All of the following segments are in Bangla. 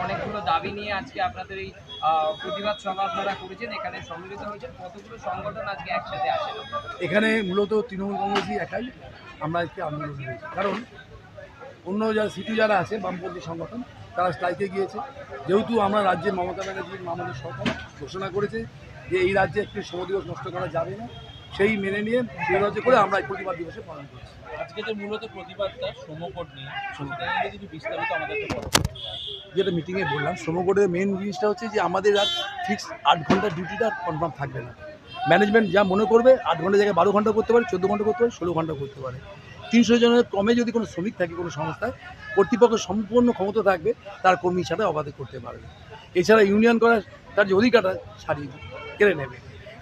অনেকগুলো দাবি নিয়ে আজকে আপনাদের এই প্রতিবাদ সভা আপনারা করেছেন, এখানে সম্মিলিত হয়েছেন। কতগুলো সংগঠন আজকে একসাথে আসেন? এখানে মূলত তৃণমূল কংগ্রেসই একাই আমরা একটি আন্দোলন হয়েছি, কারণ অন্য যারা সিটি যারা আছে বামপন্থী সংগঠন তারা স্ট্রাইকে গিয়েছে। যেহেতু আমরা রাজ্যে মমতা ব্যানার্জির আমাদের সরকার ঘোষণা করেছে যে এই রাজ্যে একটি শ্রম দিবস নষ্ট করা যাবে না, সেই মেনে নিয়ে বিরোধী করে আমরা এই প্রতিবাদ দিবসে পালন করছি। আজকে যে মূলত প্রতিবাদটা শ্রমকোড নিয়ে, যদি বিস্তারিত আমাদেরকে বলো। যেটা মিটিংয়ে বললাম, শ্রমকোডের মেন জিনিসটা হচ্ছে যে আমাদের আর ফিক্স 8 ঘন্টার ডিউটিটা কনফার্ম থাকবে না। ম্যানেজমেন্ট যা মনে করবে 8 ঘন্টার জায়গায় 12 ঘন্টা করতে পারে, 14 ঘন্টা করতে পারে, 16 ঘন্টা করতে পারে। 300 জনের কমে যদি কোনো শ্রমিক থাকে কোনো সংস্থায়, কর্তৃপক্ষের সম্পূর্ণ ক্ষমতা থাকবে তার কর্মী ছাড়া অবাধে করতে পারবে। এছাড়া ইউনিয়ন করার তার যে অধিকারটা ছাড়িয়ে কেড়ে নেবে।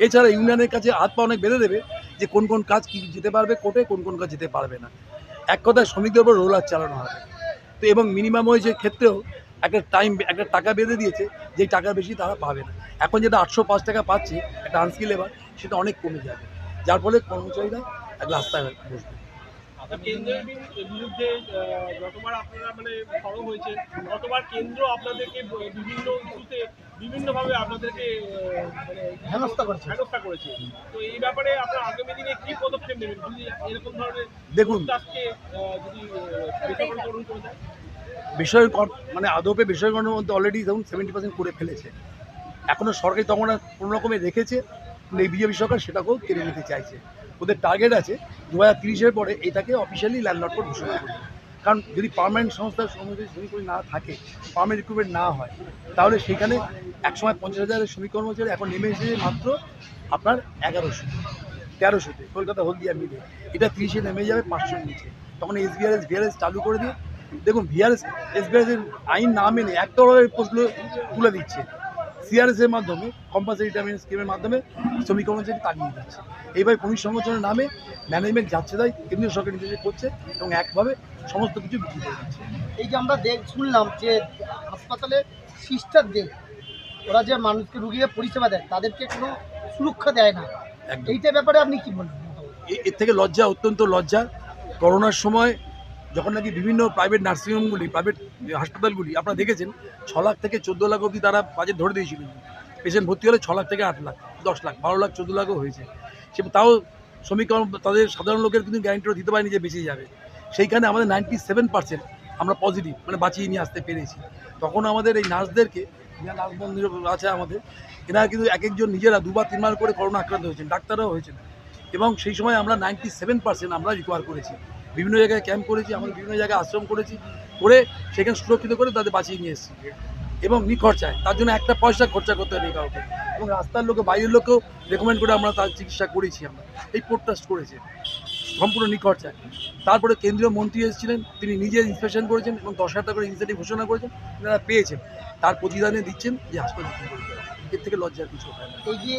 এছাড়া ইউনিয়নের কাছে হাত পা অনেক বেঁধে দেবে যে কোন কোন কাজ কী যেতে পারবে কোর্টে, কোন কোন কাজ যেতে পারবে না। এক কথায় শ্রমিকদের উপর রোলার চালানো হবে। তো এবং মিনিমাম ওয়েজের ক্ষেত্রেও একটা টাকা বেঁধে দিয়েছে, যেই টাকার বেশি তারা পাবে না। এখন যেটা 805 টাকা পাচ্ছে একটা আনস্কিল লেবার, সেটা অনেক কমে যাবে, যার ফলে কর্মচারীরা এক রাস্তায় বসবে। কেন্দ্রের বিরুদ্ধে যতবার আপনারা সরব হয়েছে, ততবার কেন্দ্র আপনাদেরকে বিভিন্ন ইস্যুতে বিভিন্নভাবে আপনাদেরকে হেনস্থা করেছে। তো এই ব্যাপারে আপনারা আগামী দিনে কি পদক্ষেপ নেবেন যদি এরকম ধরনের দেখুন যদি বেসরকারীকরণ করে দেয়? আদপে বেসরকারির মধ্যে অলরেডি ধরুন 70% করে ফেলেছে। এখনও সরকারি তখন কোনো রকমে রেখেছে, এই বিজেপি সরকার সেটাকেও কেড়ে নিতে চাইছে। ওদের টার্গেট আছে 2030-এর পরে এটাকে অফিসিয়ালি ল্যান্ডলর্ড কোড ঘোষণা করবে। কারণ যদি পার্মানেন্ট সংস্থার শ্রমিক না থাকে, পার্মানেন্ট রিক্রুটমেন্ট না হয়, তাহলে সেখানে একসময় 50,000 শ্রমিক কর্মচারী এখন নেমে এসেছে মাত্র আপনার 1100-1300-তে, কলকাতা হলদিয়া মিলে। এটা 30-এ নেমে যাবে 500-এর নিচে। তখন ভিআরএস চালু করে দিয়ে দেখুন এসবিআরএসের আইন না মেনে একতরফাভাবে পোস্টগুলো তুলে দিচ্ছে। সিআরএসের মাধ্যমে, কম্পালসারি রিটায়ারমেন্ট স্কিমের মাধ্যমে শ্রমিক কর্মচারী তাড়িয়ে দিচ্ছে। এইভাবে কর্মী সংগঠনের নামে ম্যানেজমেন্ট যাচ্ছে তাই কেন্দ্রীয় সরকার নিজে করছে এবং একভাবে সমস্ত কিছু বিক্রি করে দিচ্ছে। এই যে আমরা শুনলাম যে হাসপাতালে সিস্টারদের, ওরা যে মানুষকে রুগীদের পরিষেবা দেয় তাদেরকে কোনো সুরক্ষা দেয় না, এইটার ব্যাপারে আপনি কি বলবেন? এর থেকে লজ্জা, অত্যন্ত লজ্জা। করোনার সময় যখন নাকি বিভিন্ন প্রাইভেট নার্সিংহোমগুলি, প্রাইভেট হাসপাতালগুলি আপনারা দেখেছেন 6 লাখ থেকে 14 লাখ অবধি তারা বাজেট ধরে দিয়েছিলেন। পেশেন্ট ভর্তি হলে 6 লাখ থেকে 8 লাখ, 10 লাখ, 12 লাখ, 14 লাখও হয়েছে। তাও শ্রমিক তাদের সাধারণ লোকের কিন্তু গ্যারান্টিও দিতে পারেনি যে বেঁচে যাবে। সেইখানে আমাদের 97% আমরা পজিটিভ বাঁচিয়ে নিয়ে আসতে পেরেছি। তখন আমাদের এই নার্সদেরকে, নার্স বন্ধু আছে আমাদের, এনারা কিন্তু এক একজন নিজেরা 2 বা 3 বার করে করোনা আক্রান্ত হয়েছেন, ডাক্তাররাও হয়েছেন। এবং সেই সময় আমরা 97% আমরা রিকভার করেছি। বিভিন্ন জায়গায় ক্যাম্প করেছি, আমরা বিভিন্ন জায়গায় আশ্রম করেছি, করে সেখানে সুরক্ষিত করে তাদের বাঁচিয়ে নিয়ে এসেছি এবং নিখরচায়। তার জন্য একটা পয়সা খরচা করতে হয়নি কাউকে। এবং রাস্তার লোকে, বাইরের লোককেও রেকমেন্ড করে আমরা তার চিকিৎসা করেছি। আমরা এই প্রোটেস্ট করেছে সম্পূর্ণ নিখরচায়। তারপরে কেন্দ্রীয় মন্ত্রী এসেছিলেন, তিনি নিজে ইন্সপেকশন করেছেন এবং 10,000 টাকা করে ইনসেন্টিভ ঘোষণা করেছেন, ওনারা পেয়েছেন। তার প্রতিদানে দিচ্ছেন যে হাসপাতাল করতে হবে। এর থেকে লজ্জার কিছু হয় না। এই যে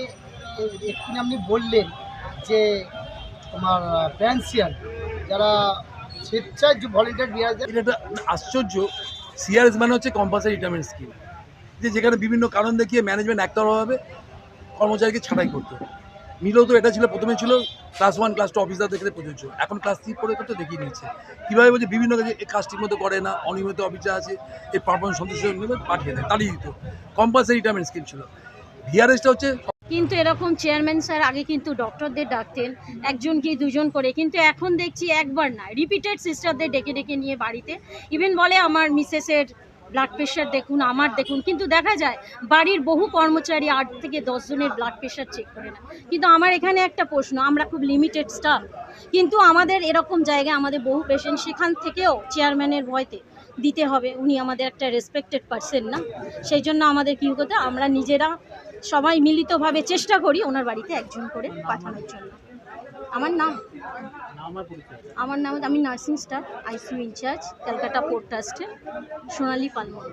এক্ষুনি আপনি বললেন যে তোমার ফ্যান্সিয়াল যারা স্বেচ্ছায় যে ভলেন্টিয়ার দেওয়া যায়, এটা একটা আশ্চর্য। সিআরএস মানে হচ্ছে কম্পালসারি রিটায়ারমেন্ট স্কিম, যেখানে বিভিন্ন কারণ দেখিয়ে ম্যানেজমেন্ট একতরফাভাবে কর্মচারীকে ছাঁটাই করতো। তো এটা ছিল, প্রথমে ছিল ক্লাস 1, ক্লাস 2 অফিসার দেখতে প্রযোজ্য, এখন ক্লাস 3 পরে তো দেখিয়ে নিচ্ছে। কীভাবে বলছে বিভিন্ন কাজে এই কাজ ঠিক মতো করে না, অনিয়মিত অফিসার আছে, এই পারফরমেন্স সন্তুষ্ট পাঠিয়ে দেয়, তাড়িয়ে দিত। কম্পালসারি রিটায়ারমেন্ট স্কিম ছিল। ভিআরএসটা হচ্ছে কিন্তু এরকম চেয়ারম্যান স্যার আগে কিন্তু ডক্টরদের ডাকতেন একজন কি দুজন করে, কিন্তু এখন দেখছি একবার না, রিপিটেড সিস্টারদের ডেকে ডেকে নিয়ে বাড়িতে, ইভেন বলে আমার মিসেসের ব্লাড প্রেশার দেখুন, আমার দেখুন, কিন্তু দেখা যায় বাড়ির বহু কর্মচারী 8 থেকে 10 জনের ব্লাড প্রেশার চেক করে না। কিন্তু আমার এখানে একটা প্রশ্ন, আমরা খুব লিমিটেড স্টাফ, কিন্তু আমাদের এরকম জায়গায় আমাদের বহু পেশেন্ট, সেখান থেকেও চেয়ারম্যানের ভয়তে দিতে হবে, উনি আমাদের একটা রেসপেক্টেড পারসন না, সেই জন্য আমাদের কী করতে, আমরা নিজেরা সবাই মিলিতভাবে চেষ্টা করি ওনার বাড়িতে একজন করে পাঠানোর জন্য। আমার নাম আমি nursing staff, ICU incharge, Calcutta port ট্রাস্টে, সোনালী পালমন।